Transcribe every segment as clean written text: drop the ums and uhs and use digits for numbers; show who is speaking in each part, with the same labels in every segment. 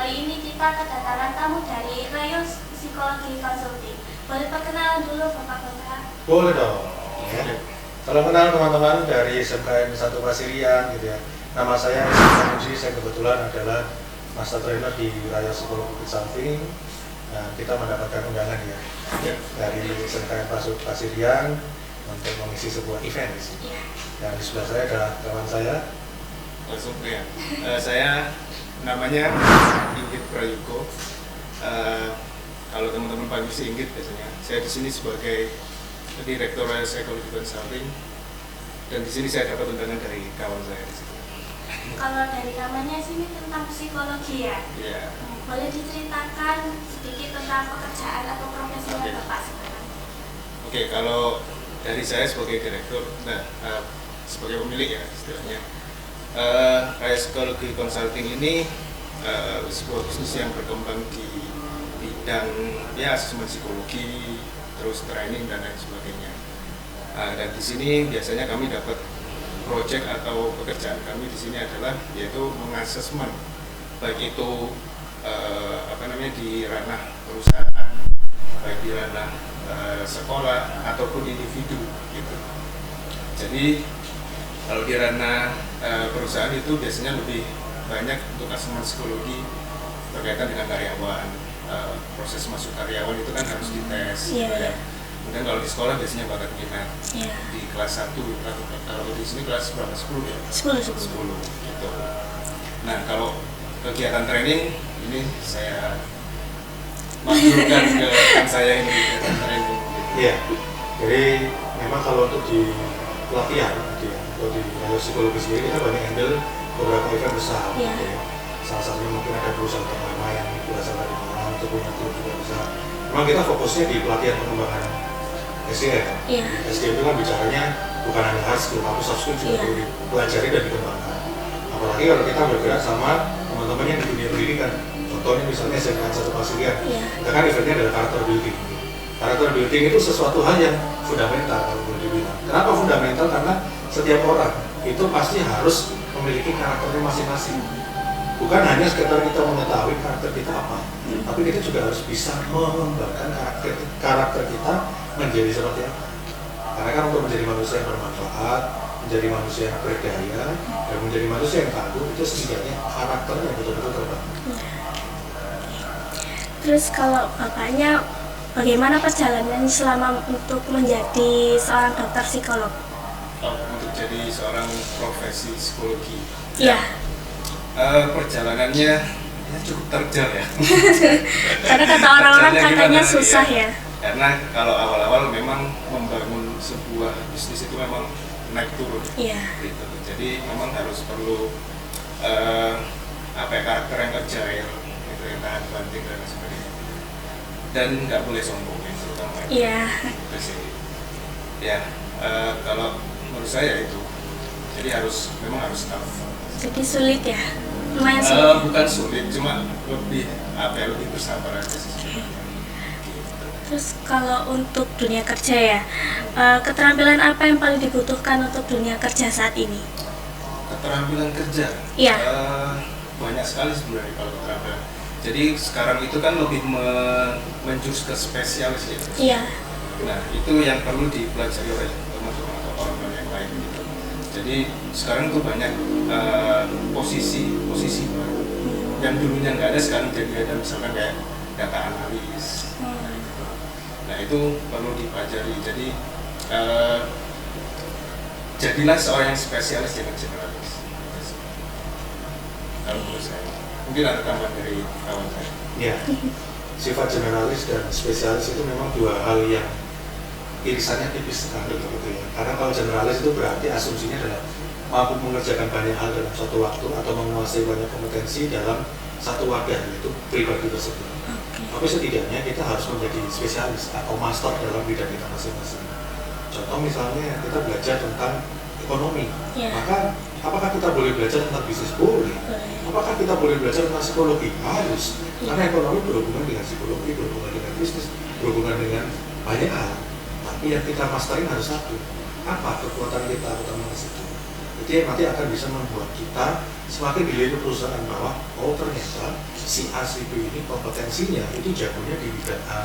Speaker 1: kali ini kita kedatangan tamu dari Rayo Psikologi Konsulting. Boleh perkenalan dulu Bapak-Bapak?
Speaker 2: Boleh dong. Ya. Salam kenal teman-teman dari SMKN 1 Pasirian gitu ya. Nama saya Muji, saya kebetulan adalah Master Trainer di Rayo Psikologi Konsulting. Nah, kita mendapatkan undangan ya dari SMKN Pasirian untuk mengisi sebuah event di sini. Dan di sebelah saya adalah kawan saya.
Speaker 3: Langsung ya. Saya namanya Inggit Prayuko. Kalau teman-teman panggil si Inggit biasanya. Saya di sini sebagai Direktur Rayo Psikologi Consulting, dan di sini saya dapat undangan dari kawan saya di sini.
Speaker 1: Kalau dari namanya sini tentang psikologi ya.
Speaker 3: Iya.
Speaker 1: Boleh diceritakan sedikit tentang pekerjaan atau profesinya
Speaker 3: Oke.
Speaker 1: Bapak sekarang?
Speaker 3: Oke, kalau dari saya sebagai direktur, sebagai pemilik ya istilahnya, Rayo Psikologi Consulting ini sebuah bisnis yang berkembang di bidang ya asesmen psikologi, terus training dan lain sebagainya. Dan di sini biasanya kami dapat project atau pekerjaan kami di sini adalah yaitu mengasesmen, baik itu di ranah perusahaan, baik di ranah sekolah ataupun individu gitu. Jadi kalau di ranah perusahaan itu biasanya lebih banyak untuk asesmen psikologi berkaitan dengan karyawan. Proses masuk karyawan itu kan harus dites.
Speaker 1: Iya.
Speaker 3: Kemudian kalau di sekolah biasanya bakat minat.
Speaker 1: Iya.
Speaker 3: Di kelas 1, kalau di sini kelas berapa? 10 ya?
Speaker 1: 10
Speaker 3: gitu. Nah, kalau kegiatan training ini saya majukan ke rekan saya ini kegiatan training.
Speaker 2: Iya. Jadi memang kalau untuk di pelatihan gitu ya, atau di Rayo Psikologi sendiri kita banyak handle beberapa event besar.
Speaker 1: Iya.
Speaker 2: Gitu ya. Salah satunya mungkin ada perusahaan ternama yang berasal dari Malang atau punya grup juga bisa. Memang kita fokusnya di pelatihan pengembangan SDM.
Speaker 1: Iya.
Speaker 2: SDM itu kan bicaranya bukan hanya hard skill, tapi soft skill juga
Speaker 1: Iya.
Speaker 2: perlu dipelajari dan dikembangkan. Apalagi kalau kita bergerak sama teman-teman yang di dunia pendidikan. Contohnya misalnya SMKN 1 Pasirian.
Speaker 1: Iya.
Speaker 2: Kita kan eventnya adalah karakter building. Karakter building itu sesuatu hal yang fundamental kalau boleh dibilang. Kenapa fundamental? Karena setiap orang itu pasti harus memiliki karakternya masing-masing. Bukan hanya sekedar kita mengetahui karakter kita apa, tapi kita juga harus bisa mengembangkan karakter kita menjadi seperti apa. Karena kan untuk menjadi manusia yang bermanfaat, menjadi manusia yang berdaya, dan menjadi manusia yang tangguh, itu setidaknya karakternya betul-betul terbangun.
Speaker 1: Terus kalau Bapaknya, bagaimana perjalanan selama untuk menjadi seorang dokter psikolog?
Speaker 3: Untuk jadi seorang profesi psikologi.
Speaker 1: Iya.
Speaker 3: Perjalanannya ya cukup terjal ya.
Speaker 1: Karena kata orang-orang
Speaker 3: Terjalnya
Speaker 1: katanya
Speaker 3: gimana?
Speaker 1: susah ya.
Speaker 3: Karena kalau awal-awal memang membangun sebuah bisnis itu memang naik turun.
Speaker 1: Iya.
Speaker 3: Gitu. Jadi memang harus perlu karakter yang agile, gitu, yang tahan banting dan sebagainya. Dan nggak boleh sombong yang terutama.
Speaker 1: Iya.
Speaker 3: Itu sih. Ya, kalau menurut saya itu, jadi memang harus tough.
Speaker 1: Jadi sulit ya. Lumayan sulit.
Speaker 3: Bukan sulit, cuma lebih bersabar aja sih sebenarnya. Gitu.
Speaker 1: Terus kalau untuk dunia kerja ya, keterampilan apa yang paling dibutuhkan untuk dunia kerja saat ini?
Speaker 3: Keterampilan kerja.
Speaker 1: Iya.
Speaker 3: Banyak sekali sebenarnya kalau keterampilan. Jadi sekarang itu kan lebih menjurus ke spesialis ya.
Speaker 1: Iya.
Speaker 3: Nah, itu yang perlu dipelajari oleh teman-teman atau orang-orang yang lain gitu. Jadi sekarang tuh banyak posisi baru yang dulunya nggak ada, sekarang jadi ada, misalkan kayak data analis. Nah, itu perlu dipelajari. Jadi jadilah seorang yang spesialis, jangan generalis. Kalau menurut saya, mungkin ada tambahan dari kawan saya.
Speaker 2: Ya, sifat generalis dan spesialis itu memang dua hal yang irisannya tipis sekali gitu ya. Karena kalau generalis itu berarti asumsinya adalah mampu mengerjakan banyak hal dalam satu waktu atau menguasai banyak kompetensi dalam satu wadah, yaitu pribadi tersebut. Tapi setidaknya kita harus menjadi spesialis atau master dalam bidang kita masing-masing. Contoh misalnya kita belajar tentang ekonomi, maka apakah kita boleh belajar tentang bisnis? Boleh. Apakah kita boleh belajar tentang psikologi? Harus. Karena ekonomi berhubungan dengan psikologi, berhubungan dengan bisnis, berhubungan dengan banyak hal. Tapi yang kita masterin harus satu. Apa kekuatan kita utama ke situ? Itu yang nanti akan bisa membuat kita semakin dilirik perusahaan bahwa oh ternyata si A si B ini kompetensinya itu jagonya di bidang A,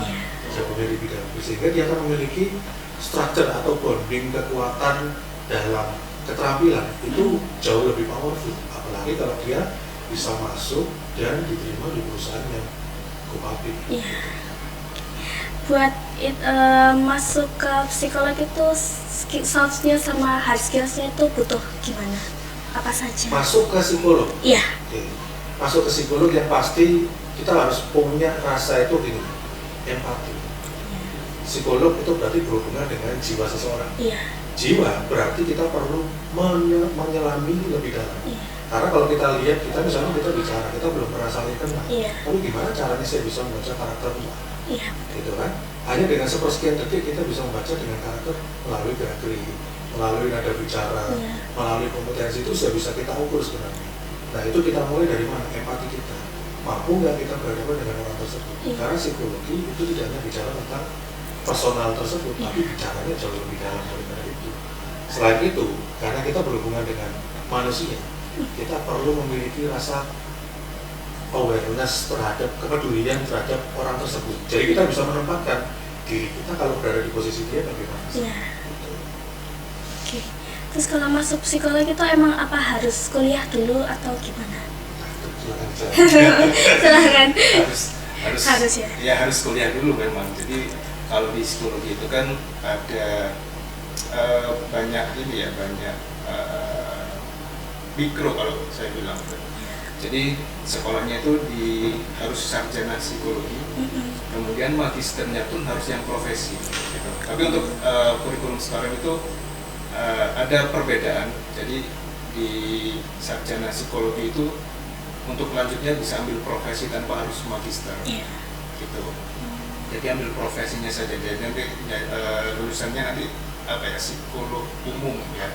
Speaker 2: jagonya di bidang B, sehingga dia akan memiliki struktur atau bonding kekuatan dalam keterampilan itu jauh lebih powerful, apalagi kalau dia bisa masuk dan diterima di perusahaan yang go public.
Speaker 1: Buat masuk ke psikolog itu soft skill sama hard skillsnya itu butuh gimana? Apa saja?
Speaker 2: Masuk ke psikolog?
Speaker 1: Iya.
Speaker 2: Oke. Masuk ke psikolog yang pasti kita harus punya rasa itu gini, empati. Psikolog itu berarti berhubungan dengan jiwa seseorang.
Speaker 1: Iya.
Speaker 2: Jiwa berarti kita perlu menyelami lebih dalam.
Speaker 1: Iya.
Speaker 2: Karena kalau kita lihat, kita misalnya kita bicara, kita belum pernah saling kenal.
Speaker 1: Iya.
Speaker 2: Tapi gimana caranya saya bisa membaca karakter Mbak?
Speaker 1: Iya.
Speaker 2: Gitu kan? Hanya dengan sepersekian detik kita bisa membaca dengan karakter melalui gerak-gerik, melalui nada bicara, melalui kompetensi itu sudah bisa kita ukur sebenarnya. Nah itu kita mulai dari mana? Empati kita. Mampu nggak kita berhadapan dengan orang tersebut? Karena psikologi itu tidak hanya bicara tentang personal tersebut, tapi bicaranya jauh lebih dalam daripada itu. Selain itu, karena kita berhubungan dengan manusia, kita perlu memiliki rasa awareness terhadap kepedulian terhadap orang tersebut. Jadi kita bisa menempatkan diri kita kalau berada di posisi dia bagaimana.
Speaker 1: Iya. Oke. Terus kalau masuk psikolog itu emang apa harus kuliah dulu atau gimana? Silahkan. Harus ya.
Speaker 3: Ya harus kuliah dulu memang. Jadi kalau di psikologi itu kan ada banyak ini ya, banyak mikro kalau saya bilang. Jadi sekolahnya itu harus sarjana psikologi, kemudian magisternya pun harus yang profesi. Gitu. Tapi untuk kurikulum sekarang itu ada perbedaan. Jadi di sarjana psikologi itu untuk lanjutnya bisa ambil profesi tanpa harus magister. Gitu. Jadi ambil profesinya saja. Jadi nanti lulusannya nanti apa ya, psikolog umum ya,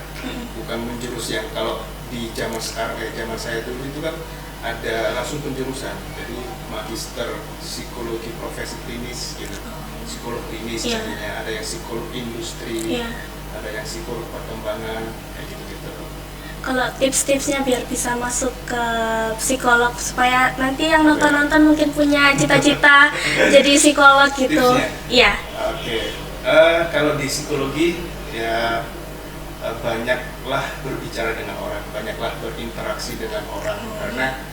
Speaker 3: bukan menjurus yang kalau di zaman sekarang kayak zaman saya dulu itu kan ada langsung penjurusan, jadi magister psikologi profesi klinis gitu, psikolog klinis jadinya, ada yang psikolog industri, ada yang psikolog perkembangan kayak gitu-gitu.
Speaker 1: Kalau tips-tipsnya biar bisa masuk ke psikolog supaya nanti yang nonton-nonton mungkin punya cita-cita jadi psikolog gitu. Iya.
Speaker 3: Oke. Kalau di psikologi ya banyaklah berbicara dengan orang, banyaklah berinteraksi dengan orang, karena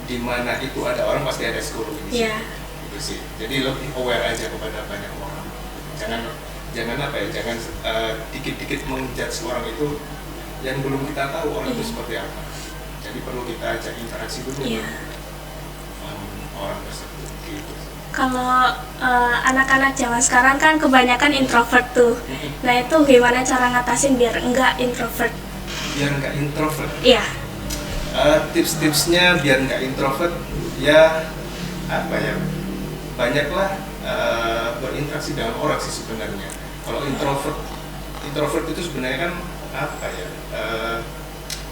Speaker 3: di mana itu ada orang pasti ada psikologi di situ. Gitu sih. Jadi lebih aware aja kepada banyak orang. Jangan apa ya, jangan dikit-dikit menjudge orang itu yang belum kita tahu orang itu seperti apa. Jadi perlu kita ajak interaksi dulu dengan orang tersebut. Gitu.
Speaker 1: Kalau anak-anak zaman sekarang kan kebanyakan introvert tuh. Nah itu gimana cara ngatasin biar enggak introvert?
Speaker 3: Biar enggak introvert?
Speaker 1: Iya.
Speaker 3: Tips-tipsnya biar enggak introvert ya apa ya? Banyaklah berinteraksi dengan orang sih sebenarnya. Kalau introvert itu sebenarnya kan apa ya?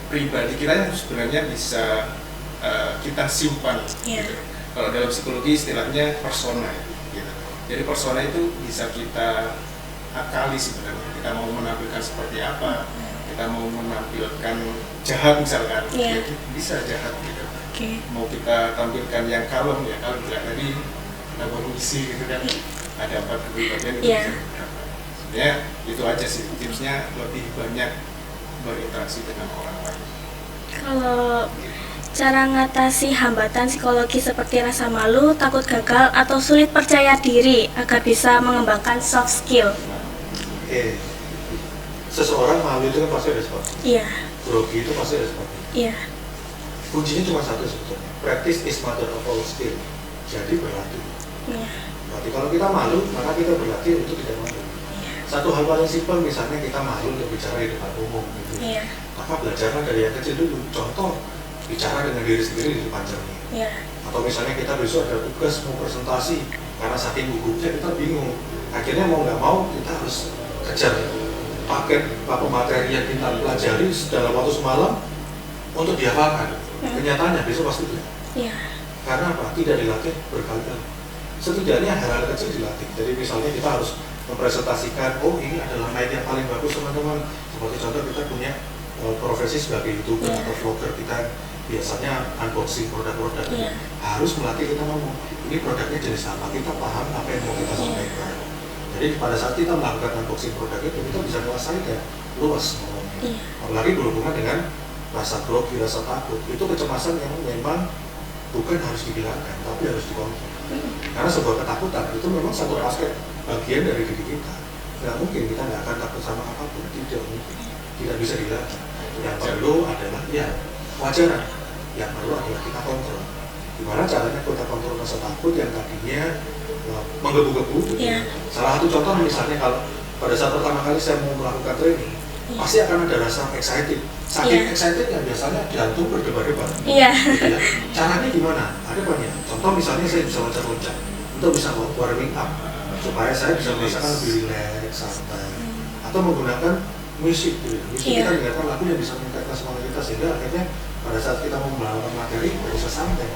Speaker 3: Pribadi kita sebenarnya bisa kita simpan. Gitu. Kalau dalam psikologi istilahnya persona gitu. Jadi persona itu bisa kita akali sebenarnya. Kita mau menampilkan seperti apa, kita mau menampilkan jahat misalkan, ya, bisa jahat gitu. Mau kita tampilkan yang kalem ya, kalau bilang tadi kita bermisi gitu kan, ada 4 kepribadian itu bisa berapa. Sebenarnya itu aja sih tipsnya, lebih banyak berinteraksi dengan orang lain.
Speaker 1: Kalau cara ngatasi hambatan psikologi seperti rasa malu, takut gagal, atau sulit percaya diri agar bisa mengembangkan soft skill.
Speaker 2: Seseorang malu itu kan pasti ada sebabnya.
Speaker 1: Iya.
Speaker 2: Grogi itu pasti ada sebabnya.
Speaker 1: Iya.
Speaker 2: Kuncinya cuma satu sebetulnya. Practice is mother of all skill. Jadi berlatih.
Speaker 1: Iya.
Speaker 2: Berarti kalau kita malu, maka kita berlatih untuk tidak malu. Satu hal paling simpel, misalnya kita malu untuk bicara di depan umum gitu.
Speaker 1: Iya.
Speaker 2: Maka belajarlah dari yang kecil dulu. Contoh, bicara dengan diri sendiri di depan cermin.
Speaker 1: Iya.
Speaker 2: Atau misalnya kita besok ada tugas mau presentasi, karena saking gugupnya kita bingung. Akhirnya mau nggak mau kita harus kejar paket materi yang kita pelajari dalam waktu semalam untuk dihafalkan. Kenyataannya besok pasti tidak.
Speaker 1: Iya.
Speaker 2: Karena apa? Tidak dilatih berkali-kali. Setidaknya hal-hal kecil dilatih. Jadi misalnya kita harus mempresentasikan, oh ini adalah main yang paling bagus teman-teman. Seperti contoh kita punya profesi sebagai YouTuber
Speaker 1: Iya.
Speaker 2: atau vlogger, kita biasanya unboxing produk-produk,
Speaker 1: Iya.
Speaker 2: harus melatih kita ngomong ini produknya jenis apa, kita paham apa yang mau kita sampaikan. Jadi pada saat kita melakukan unboxing produk itu, kita bisa menguasai dan luas ngomongnya.
Speaker 1: Iya.
Speaker 2: Apalagi berhubungan dengan rasa grogi, rasa takut, itu kecemasan yang memang bukan harus dihilangkan, tapi harus dikontrol. Karena sebuah ketakutan itu memang satu aspek bagian dari diri kita. Nggak mungkin kita nggak akan takut sama apapun, tidak mungkin, tidak bisa dihilangkan. Yang perlu adalah ya wajaran, yang perlu adalah kita kontrol. Gimana caranya kita kontrol rasa takut yang tadinya menggebu-gebu gitu.
Speaker 1: Iya.
Speaker 2: Salah satu contoh misalnya kalau pada saat pertama kali saya mau melakukan training, pasti akan ada rasa excited. Saking
Speaker 1: Iya.
Speaker 2: excited yang biasanya jantung berdebar-debar.
Speaker 1: Iya.
Speaker 2: Gitu ya. Caranya gimana? Ada banyak. Contoh misalnya saya bisa loncat-loncat untuk bisa warming up supaya saya bisa merasakan lebih rileks, santai. Atau menggunakan musik gitu ya. Musik
Speaker 1: Iya.
Speaker 2: kita dengarkan lagu yang bisa meningkatkan semangat kita sehingga akhirnya pada saat kita mau melakukan materi bisa santai.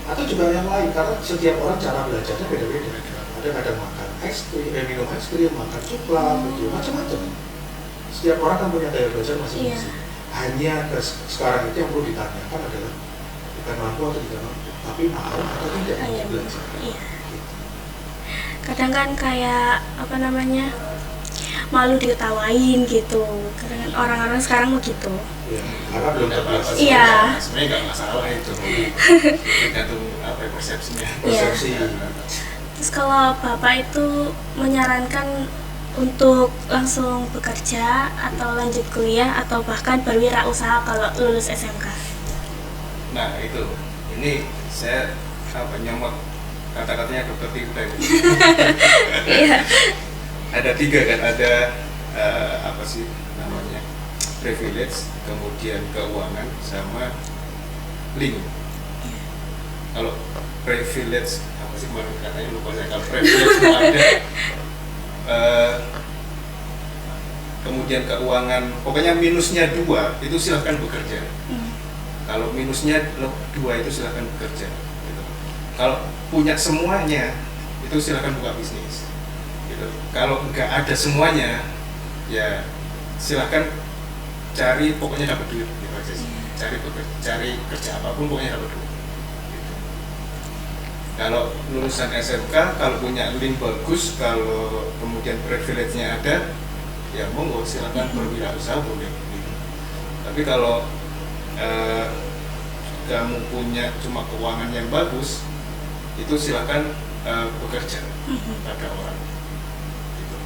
Speaker 2: Atau juga yang lain, karena setiap orang cara belajarnya beda-beda. Ada kadang makan es krim, minum es krim, makan coklat, gitu, macam-macam. Setiap orang kan punya gaya belajar masing-masing. Hanya sekarang itu yang perlu ditanyakan adalah bukan mampu atau tidak mampu, tapi mau atau tidak
Speaker 1: Iya.
Speaker 2: untuk belajar.
Speaker 1: Iya. Kadang kan kayak apa namanya, malu diketawain gitu. Kadang kan orang-orang sekarang begitu.
Speaker 2: Ya, karena belum terbiasa.
Speaker 1: Iya.
Speaker 3: Sebenarnya nggak masalah itu, tergantung apa ya, persepsinya.
Speaker 2: Persepsi.
Speaker 1: Terus kalau Bapak itu menyarankan untuk langsung bekerja atau lanjut kuliah atau bahkan berwirausaha kalau lulus SMK?
Speaker 3: Nah itu, ini saya nyomot kata-katanya Dr. Tirta ini.
Speaker 1: Iya.
Speaker 3: Ada 3 kan, ada apa sih namanya, privilege, kemudian keuangan, sama link. Kalau privilege apa sih kemarin katanya, lupa saya. Kalau privilege itu ada, kemudian keuangan, pokoknya minusnya 2 itu silahkan bekerja. Kalau minusnya 2 itu silahkan bekerja gitu. Kalau punya semuanya itu silahkan buka bisnis gitu. Kalau nggak ada semuanya ya silahkan cari, pokoknya dapat duit gitu aja sih. Cari kerja apapun pokoknya dapat duit gitu. Kalau lulusan SMK, kalau punya link bagus, kalau kemudian privilege-nya ada, ya monggo silahkan berwirausaha boleh gitu. Tapi kalau kamu punya cuma keuangan yang bagus, itu silakan bekerja pada orang gitu.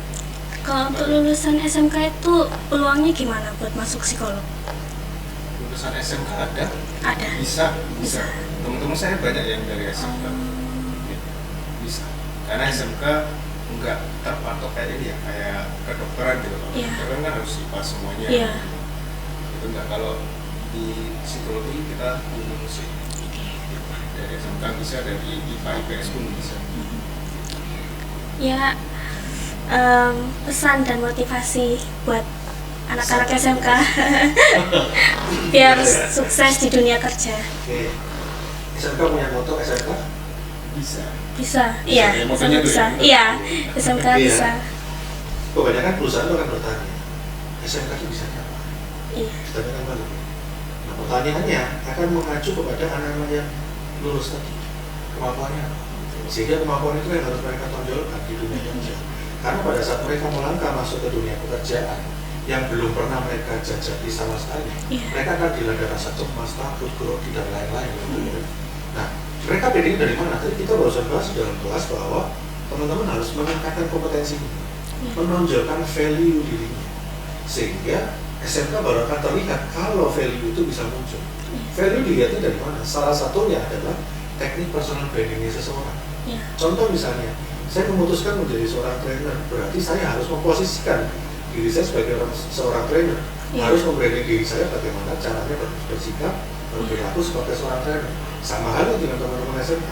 Speaker 1: Kalau untuk lulusan SMK itu peluangnya gimana buat masuk psikolog?
Speaker 3: Lulusan SMK ada?
Speaker 1: Ada.
Speaker 3: Bisa. Teman-teman saya banyak yang dari SMK. Bisa. Karena SMK enggak terpatok kayak ini ya, kayak kedokteran gitu. Kalau
Speaker 1: Iya.
Speaker 3: kedokteran kan harus IPA semuanya.
Speaker 1: Iya.
Speaker 3: Itu enggak, kalau di psikologi kita umum sih. Dari SMK bisa, dari IPA IPS pun bisa.
Speaker 1: Ya, pesan dan motivasi buat anak-anak SMK biar sukses di dunia kerja.
Speaker 2: Oke. SMK punya moto SMK?
Speaker 3: Bisa.
Speaker 1: Bisa, iya,
Speaker 3: ya,
Speaker 1: SMK
Speaker 3: motonya tuh
Speaker 1: bisa,
Speaker 3: ya?
Speaker 1: iya, SMK
Speaker 2: Iya.
Speaker 1: bisa,
Speaker 2: Kebanyakan perusahaan itu akan bertanya, SMK itu bisa apa?
Speaker 1: iya,
Speaker 2: Ditanyakan balik. Nah, pertanyaannya akan mengacu kepada anak-anak yang lulus tadi, kemampuannya apa? Sehingga kemampuan itu yang harus mereka tonjolkan di dunia kerja. Karena pada saat mereka melangkah masuk ke dunia pekerjaan yang belum pernah mereka jajaki sama sekali,
Speaker 1: Iya.
Speaker 2: mereka akan dilanda rasa cemas, takut, grogi, dan lain-lain. Nah, mereka pilih dari mana? Tadi kita barusan bahas dalam kelas bahwa teman-teman harus meningkatkan kompetensinya, menonjolkan value dirinya, sehingga SMK baru akan terlihat kalau value itu bisa muncul. Value dilihatnya dari mana? Salah satunya adalah teknik personal brandingnya seseorang.
Speaker 1: iya,
Speaker 2: Contoh misalnya, saya memutuskan menjadi seorang trainer, berarti saya harus memposisikan diri saya sebagai seorang trainer.
Speaker 1: Iya.
Speaker 2: Harus membranding diri saya bagaimana caranya bersikap, berperilaku sebagai seorang trainer. Sama halnya dengan teman-teman SMK.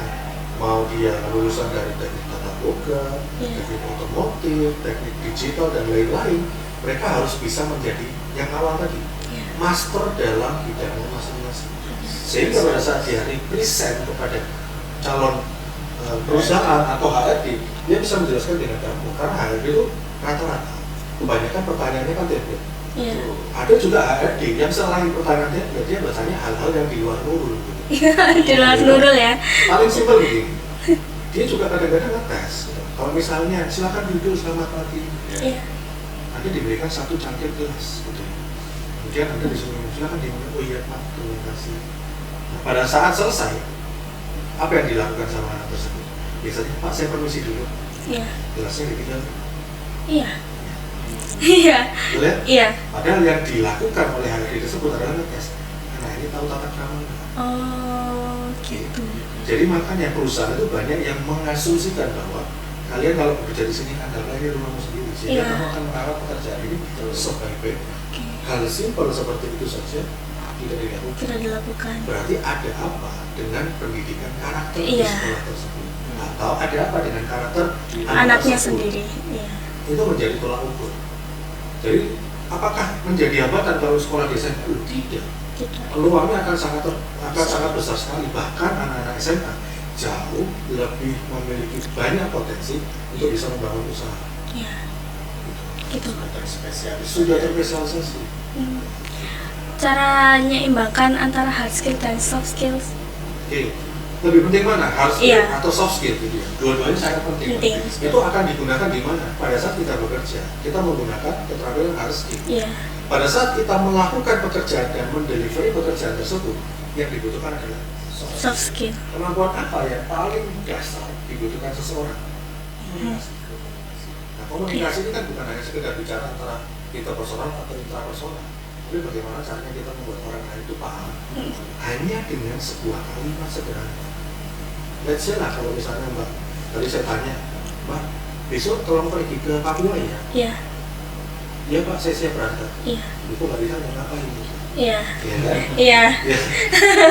Speaker 2: Mau dia lulusan dari teknik tata boga,
Speaker 1: Iya.
Speaker 2: teknik otomotif, teknik digital, dan lain-lain, mereka harus bisa menjadi yang awal tadi,
Speaker 1: iya,
Speaker 2: master dalam bidangnya masing-masing. Sehingga pada saat dia represent kepada calon perusahaan atau HRD, dia bisa menjelaskan dengan gampang. Karena HRD itu rata-rata kebanyakan pertanyaannya kan template.
Speaker 1: Iya.
Speaker 2: Ada juga HRD yang selain pertanyaannya dia bertanya hal-hal yang di luar nurul gitu.
Speaker 1: Di luar nurul ya.
Speaker 2: Paling simpel begini, dia juga kadang-kadang ngetes gitu. Kalau misalnya silakan duduk selamat pagi,
Speaker 1: Iya.
Speaker 2: nanti diberikan satu cangkir gelas gitu. Kemudian Anda disuruh silakan diminum, oh iya Pak, terima kasih. Nah, pada saat selesai, apa yang dilakukan sama anak tersebut? Biasanya Pak saya permisi dulu,
Speaker 1: Iya.
Speaker 2: gelasnya ditinggal.
Speaker 1: Iya. Iya.
Speaker 2: Boleh?
Speaker 1: Iya.
Speaker 2: Padahal yang dilakukan oleh HRD tersebut adalah ngetes. Nah ini tahu tata krama nggak?
Speaker 1: Oh, gitu.
Speaker 2: Jadi makanya perusahaan itu banyak yang mengasumsikan bahwa kalian kalau bekerja di sini adalah ini rumahmu sendiri, sehingga
Speaker 1: Iya.
Speaker 2: kamu akan merawat pekerjaan ini sebaik-baiknya.
Speaker 1: Oke.
Speaker 2: Hal simpel seperti itu saja tidak dilakukan.
Speaker 1: Tidak dilakukan.
Speaker 2: Berarti ada apa dengan pendidikan karakter di
Speaker 1: Iya.
Speaker 2: sekolah tersebut? Atau ada apa dengan karakter
Speaker 1: Anaknya
Speaker 2: tersebut?
Speaker 1: sendiri. Iya.
Speaker 2: Itu menjadi tolak ukur. Jadi apakah menjadi hambatan kalau sekolah di SMA? Tidak.
Speaker 1: Tidak.
Speaker 2: Peluangnya akan sangat besar sekali. Bahkan anak-anak SMA jauh lebih memiliki banyak potensi untuk bisa membangun usaha.
Speaker 1: Iya. Gitu.
Speaker 3: Spesialis.
Speaker 2: Sudah terspesialisasi.
Speaker 1: Hmm. Cara menyeimbangkan antara hard skill dan soft skills.
Speaker 2: Oke. Lebih penting mana? Hard skill
Speaker 1: Iya.
Speaker 2: atau soft skill gitu ya? Dua-duanya sangat penting.
Speaker 1: Penting.
Speaker 2: Itu akan digunakan di mana? Pada saat kita bekerja, kita menggunakan keterampilan hard skill.
Speaker 1: Iya.
Speaker 2: Pada saat kita melakukan pekerjaan dan mendelivery pekerjaan tersebut, yang dibutuhkan adalah soft
Speaker 1: Soft
Speaker 2: skill.
Speaker 1: skill.
Speaker 2: Kemampuan apa yang paling dasar dibutuhkan seseorang? Komunikasi. Nah, komunikasi ini kan bukan hanya sekedar bicara antara interpersonal atau intrapersonal, tapi bagaimana caranya kita membuat orang lain itu paham hanya dengan sebuah kalimat sederhana. Let's say lah kalau misalnya Mbak, tadi saya tanya, Mbak, besok tolong pergi ke Papua ya?
Speaker 1: Iya.
Speaker 2: Iya Pak, saya siap berangkat.
Speaker 1: Iya.
Speaker 2: Itu nggak bisa ngapain?
Speaker 1: Iya.
Speaker 2: Iya kan?
Speaker 1: Iya.
Speaker 2: Ya.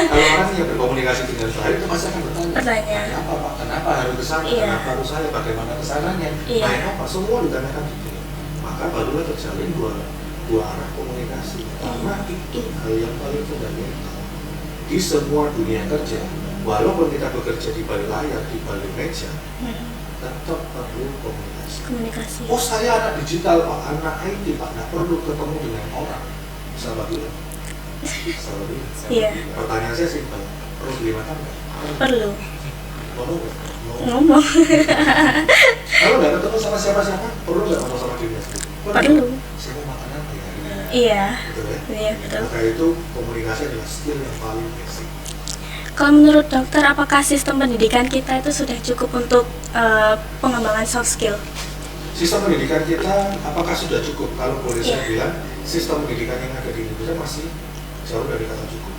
Speaker 2: Kalau orang yang berkomunikasi dengan baik itu pasti akan bertanya.
Speaker 1: Bertanya.
Speaker 2: Kenapa Pak? Kenapa harus ke sana?
Speaker 1: Iya.
Speaker 2: Kenapa harus saya? Bagaimana kesananya?
Speaker 1: Iya.
Speaker 2: Main apa? Semua ditanyakan gitu. Maka barulah terjalin dua arah komunikasi. Karena itu hal yang paling fundamental di semua dunia kerja. Walaupun kita bekerja di balik layar, di balik meja, tetap perlu komunikasi.
Speaker 1: Komunikasi.
Speaker 2: Oh saya anak digital Pak, anak IT Pak, nggak perlu ketemu dengan orang. Sahabat bilang. Sahabat bilang.
Speaker 1: Iya.
Speaker 2: Pertanyaan saya simpel, perlu beli makan nggak?
Speaker 1: Perlu
Speaker 2: Ngomong nggak? Ngomong.
Speaker 1: ngomong.
Speaker 2: Kalau nggak ketemu sama siapa-siapa, perlu nggak ngomong sama dirinya sendiri?
Speaker 1: Perlu.
Speaker 2: Saya mau makan apa ya?
Speaker 1: Iya.
Speaker 2: Betul ya?
Speaker 1: Iya, betul.
Speaker 2: Maka itu komunikasi adalah skill yang paling basic.
Speaker 1: Kalau menurut dokter, apakah sistem pendidikan kita itu sudah cukup untuk pengembangan soft skill?
Speaker 2: Sistem pendidikan kita apakah sudah cukup? Kalau boleh saya
Speaker 1: Iya.
Speaker 2: bilang, sistem pendidikan yang ada di Indonesia masih jauh dari kata cukup.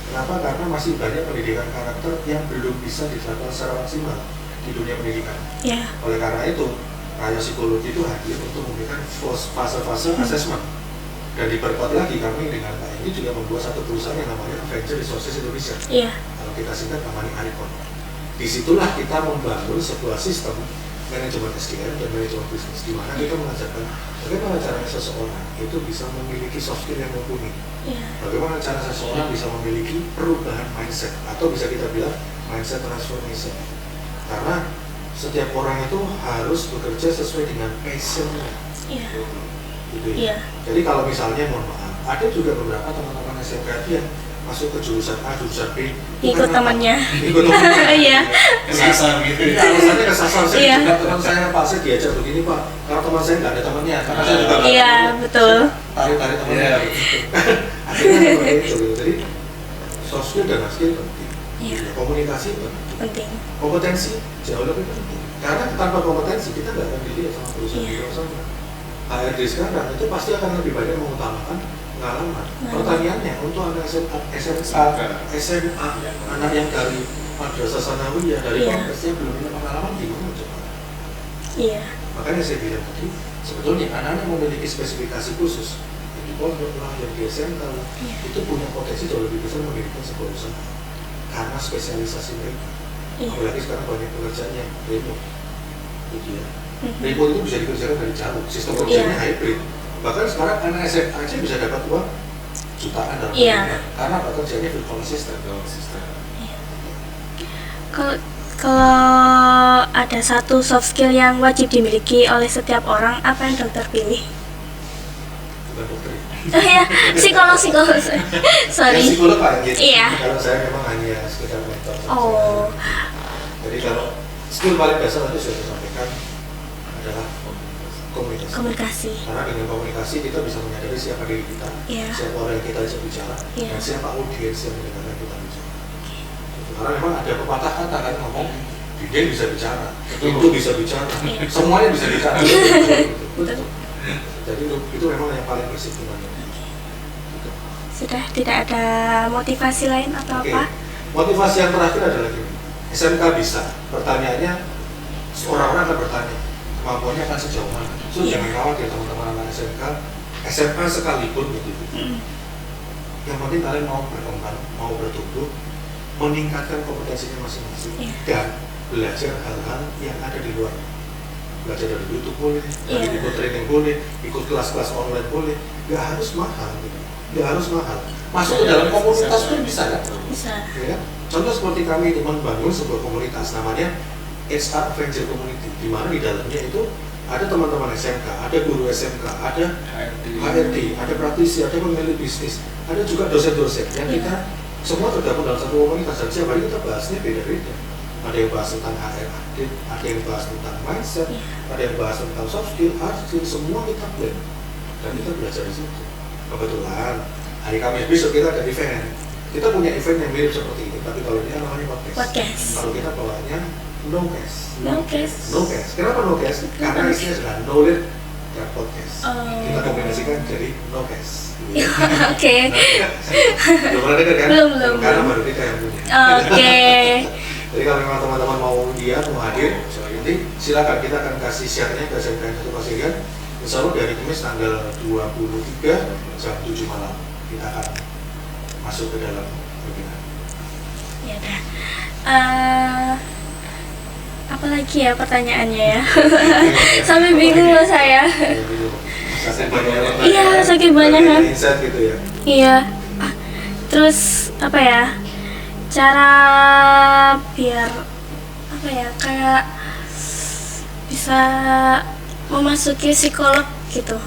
Speaker 2: Kenapa? Karena masih banyak pendidikan karakter yang belum bisa diterapkan secara maksimal di dunia pendidikan.
Speaker 1: Ya.
Speaker 2: Oleh karena itu, Raya Psikologi itu hadir untuk memberikan fase-fase assessment. Dan diperkuat lagi kami dengan Pak ini juga membuat satu perusahaan yang namanya Venture Resources Indonesia.
Speaker 1: Iya.
Speaker 2: Kalau kita singkat namanya Arikon. Disitulah kita membangun sebuah sistem manajemen SDM dan manajemen bisnis, di mana kita mengajarkan bagaimana caranya seseorang itu bisa memiliki soft skill yang mumpuni.
Speaker 1: Iya.
Speaker 2: Bagaimana cara seseorang bisa memiliki perubahan mindset atau bisa kita bilang mindset transformation. Karena setiap orang itu harus bekerja sesuai dengan passion-nya.
Speaker 1: Iya.
Speaker 2: Gitu ya.
Speaker 1: Iya.
Speaker 2: Jadi kalau misalnya mohon maaf, ada juga beberapa teman-teman SMK yang masuk ke jurusan A, jurusan B,
Speaker 1: Ikut temannya.
Speaker 2: ikut temannya.
Speaker 1: Iya.
Speaker 3: Kesasar gitu.
Speaker 2: Iya, alasannya kesasar. Saya
Speaker 1: Iya.
Speaker 2: juga teman saya Pak, saya diajak begini Pak, karena teman saya nggak ada temannya, karena saya juga nggak ada
Speaker 1: Iya,
Speaker 2: temannya.
Speaker 1: betul.
Speaker 2: Tarik-tarik temannya.
Speaker 3: Iya.
Speaker 2: Akhirnya seperti itu gitu. Jadi soft skill dan hard skill penting.
Speaker 1: Iya.
Speaker 2: Komunikasi penting.
Speaker 1: Penting.
Speaker 2: Kompetensi jauh lebih penting. Karena tanpa kompetensi kita nggak akan dilihat sama perusahaan
Speaker 1: Iya.
Speaker 2: di luar sana. HRD sekarang itu pasti akan lebih banyak mengutamakan pengalaman. Pertanyaannya untuk anak SMA, anak yang dari madrasah sanawiyah dari
Speaker 1: Iya.
Speaker 2: kampus yang belum punya pengalaman gimana coba?
Speaker 1: Iya.
Speaker 2: Makanya saya bilang tadi sebetulnya anak-anak memiliki spesifikasi khusus yang di pondok lah, yang di SMK lah,
Speaker 1: Iya.
Speaker 2: itu punya potensi jauh lebih besar mendirikan sebuah usaha karena spesialisasi mereka.
Speaker 1: Iya.
Speaker 2: Apalagi sekarang banyak pekerjaan yang remote, gitu ya.
Speaker 1: Mhm.
Speaker 2: Remote itu bisa dikerjakan dari jauh, sistem kerjanya hybrid. Bahkan sekarang anak SMA aja bisa dapat uang jutaan dalam
Speaker 1: Iya.
Speaker 2: bulan karena pekerjaannya virtual assistant.
Speaker 1: Kalau ada satu soft skill yang wajib dimiliki oleh setiap orang, apa yang dokter pilih?
Speaker 2: Bukan dokter.
Speaker 1: Oh ya, psikolog.
Speaker 2: Ya,
Speaker 1: Sorry.
Speaker 2: psikolog Pak gitu.
Speaker 1: Iya.
Speaker 2: Kalau saya memang hanya sekedar mentor saja.
Speaker 1: Oh,
Speaker 2: Jadi kalau skill paling dasar tadi sudah disampaikan adalah komunikasi.
Speaker 1: komunikasi.
Speaker 2: Karena dengan komunikasi kita bisa menyadari siapa diri kita,
Speaker 1: Iya.
Speaker 2: siapa orang yang kita ajak bicara,
Speaker 1: Iya.
Speaker 2: dan siapa audiens yang mendengarkan kita bicara. Gitu. Karena memang ada pepatah kata kan ngomong, Biden bisa bicara, itu bisa bicara,
Speaker 1: Iya.
Speaker 2: semuanya bisa bicara.
Speaker 1: Betul.
Speaker 2: Jadi itu memang yang paling basic sebenarnya. Gitu.
Speaker 1: Sudah tidak ada motivasi lain atau
Speaker 2: Oke.
Speaker 1: apa?
Speaker 2: Motivasi yang terakhir adalah gini, SMK bisa. Pertanyaannya, orang-orang akan bertanya, kemampuannya akan sejauh mana? So
Speaker 1: Iya.
Speaker 2: jangan khawatir teman-teman anak SMK, SMA sekalipun begitu.
Speaker 1: Mm.
Speaker 2: Yang penting kalian mau berkembang, mau bertumbuh, meningkatkan kompetensinya masing-masing,
Speaker 1: Iya.
Speaker 2: dan belajar hal-hal yang ada di luar. Belajar dari YouTube boleh, dari
Speaker 1: Iya.
Speaker 2: ikut training boleh, ikut kelas-kelas online boleh, nggak harus mahal, gitu. Nggak harus mahal. Masuk ke dalam komunitas pun bisa kan?
Speaker 1: Bisa.
Speaker 2: Ya kan? Contoh seperti kami ini membangun sebuah komunitas namanya HR Venture Community, di mana di dalamnya itu ada teman-teman SMK, ada guru SMK, ada HRD, ada praktisi, ada pemilik bisnis, ada juga dosen-dosen yang
Speaker 1: Iya.
Speaker 2: kita semua tergabung dalam satu komunitas. Dan setiap hari kita bahasnya beda-beda. Ada yang bahas tentang HRD, ada yang bahas tentang mindset,
Speaker 1: Iya.
Speaker 2: ada yang bahas tentang soft skill, hard skill, semua kita blend dan kita belajar di situ. Kebetulan hari Kamis besok kita ada event. Kita punya event yang mirip seperti ini, tapi kalau ini namanya podcast.
Speaker 1: Podcast.
Speaker 2: Kalau kita bawaannya no cast.
Speaker 1: No case.
Speaker 2: No cast. Kenapa no cast? Karena isinya sudah knowledge dan podcast.
Speaker 1: Oh.
Speaker 2: Kita kombinasikan jadi no cast.
Speaker 1: Oke.
Speaker 2: Belum pernah dengar kan?
Speaker 1: Belum.
Speaker 2: Karena baru kita yang punya.
Speaker 1: Oke.
Speaker 2: Jadi kalau memang teman-teman mau hadir, nanti silakan, kita akan kasih share-nya ke SMK Satu Pasirian. Insya Allah dari Kamis tanggal 23 jam 7 malam kita akan masuk ke dalam webinar.
Speaker 1: Ya udah. Apa lagi ya pertanyaannya ya? Sampai bingung loh saya. Iya, saking banyak kan.
Speaker 2: Insight gitu ya.
Speaker 1: Iya. Terus apa ya? Cara biar apa ya? Kayak bisa memasuki psikolog gitu.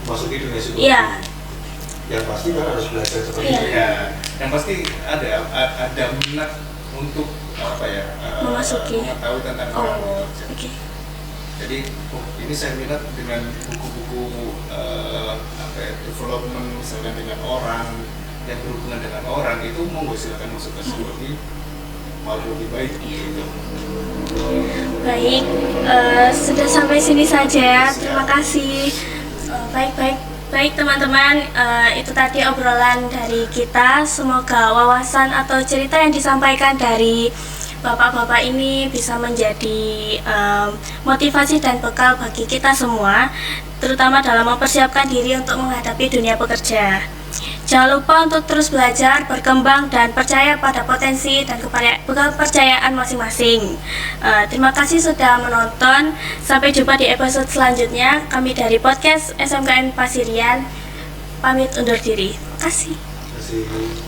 Speaker 2: Masuk di dunia psikologi.
Speaker 1: Iya.
Speaker 2: Yang pasti kan harus belajar seperti
Speaker 1: Iya.
Speaker 2: itu.
Speaker 3: Ya, yang pasti ada minat untuk apa ya?
Speaker 1: Memasuki.
Speaker 3: Mengetahui tentang orang
Speaker 1: Oh,
Speaker 3: bekerja.
Speaker 1: oke.
Speaker 3: Jadi ini saya minat dengan buku-buku apa ya, development misalnya dengan orang yang berhubungan dengan orang itu monggo silakan masuk ke psikologi mau lebih baik gitu.
Speaker 1: Baik, sudah sampai sini saja ya. Terima kasih. Baik teman-teman, itu tadi obrolan dari kita. Semoga wawasan atau cerita yang disampaikan dari bapak-bapak ini bisa menjadi motivasi dan bekal bagi kita semua, terutama dalam mempersiapkan diri untuk menghadapi dunia pekerja. Jangan lupa untuk terus belajar, berkembang, dan percaya pada potensi dan kepercayaan masing-masing. Terima kasih sudah menonton. Sampai jumpa di episode selanjutnya. Kami dari podcast SMKN Pasirian pamit undur diri. Terima kasih.
Speaker 2: Terima kasih.